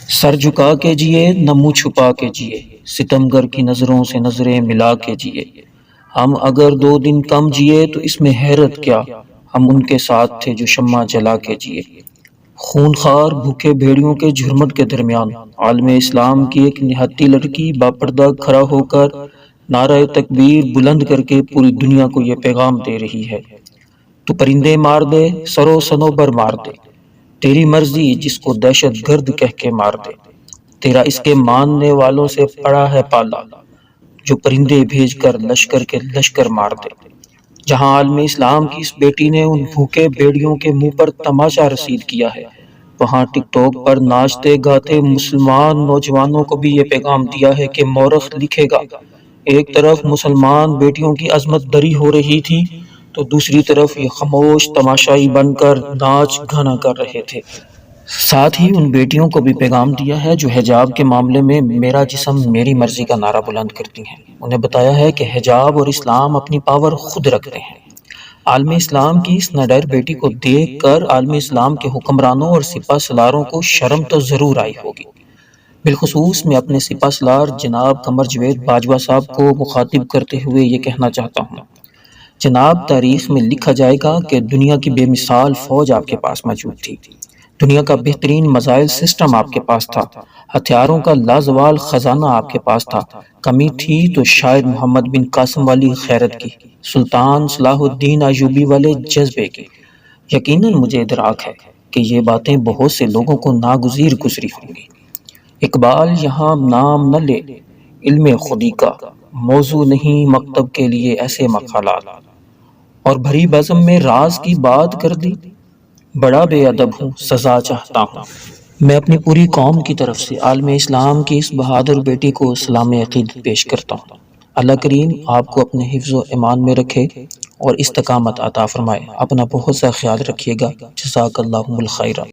سر جھکا کے جیے نہ منہ چھپا کے جیے، ستمگر کی نظروں سے نظریں ملا کے جیے۔ ہم اگر 2 دن کم جیے تو اس میں حیرت کیا، ہم ان کے ساتھ تھے جو شمع جلا کے جیے۔ خونخوار بھوکے بھیڑیوں کے جھرمٹ کے درمیان عالم اسلام کی ایک نہتی لڑکی باپردہ کھڑا ہو کر نعرہ تکبیر بلند کر کے پوری دنیا کو یہ پیغام دے رہی ہے: تو پرندے مار دے، سرو سنوبر مار دے، تیری مرضی جس کو دہشت گرد کہہ کے مار دے، تیرا اس کے ماننے والوں سے پڑا ہے پالا، جو پرندے بھیج کر لشکر کے لشکر مار دے۔ جہاں عالم اسلام کی اس بیٹی نے ان بھوکے بھیڑیوں کے منہ پر تماشا رسید کیا ہے، وہاں ٹک ٹاک پر ناچتے گاتے مسلمان نوجوانوں کو بھی یہ پیغام دیا ہے کہ مورخ لکھے گا: ایک طرف مسلمان بیٹیوں کی عصمت دری ہو رہی تھی تو دوسری طرف یہ خاموش تماشائی بن کر ناچ گانا کر رہے تھے۔ ساتھ ہی ان بیٹیوں کو بھی پیغام دیا ہے جو حجاب کے معاملے میں میرا جسم میری مرضی کا نعرہ بلند کرتی ہیں۔ انہیں بتایا ہے کہ حجاب اور اسلام اپنی پاور خود رکھتے ہیں۔ عالم اسلام کی اس نڈر بیٹی کو دیکھ کر عالم اسلام کے حکمرانوں اور سپہ سالاروں کو شرم تو ضرور آئی ہوگی۔ بالخصوص میں اپنے سپہ سالار جناب قمر جاوید باجوہ صاحب کو مخاطب کرتے ہوئے یہ کہنا چاہتا ہوں: جناب، تاریخ میں لکھا جائے گا کہ دنیا کی بے مثال فوج آپ کے پاس موجود تھی، دنیا کا بہترین میزائل سسٹم آپ کے پاس تھا، ہتھیاروں کا لازوال خزانہ آپ کے پاس تھا۔ کمی تھی تو شاید محمد بن قاسم والی غیرت کی، سلطان صلاح الدین ایوبی والے جذبے کی۔ یقیناً مجھے ادراک ہے کہ یہ باتیں بہت سے لوگوں کو ناگزیر گزری ہوں گی۔ اقبال یہاں نام نہ لے علم خودی کا، موضوع نہیں مکتب کے لیے ایسے مقالات، اور بھری بزم میں راز کی بات کر دی، بڑا بے ادب ہوں، سزا چاہتا ہوں۔ میں اپنی پوری قوم کی طرف سے عالم اسلام کی اس بہادر بیٹی کو سلام عقیدت پیش کرتا ہوں۔ اللہ کریم آپ کو اپنے حفظ و امان میں رکھے اور استقامت عطا فرمائے۔ اپنا بہت سا خیال رکھیے گا۔ جزاک اللہ الخیر۔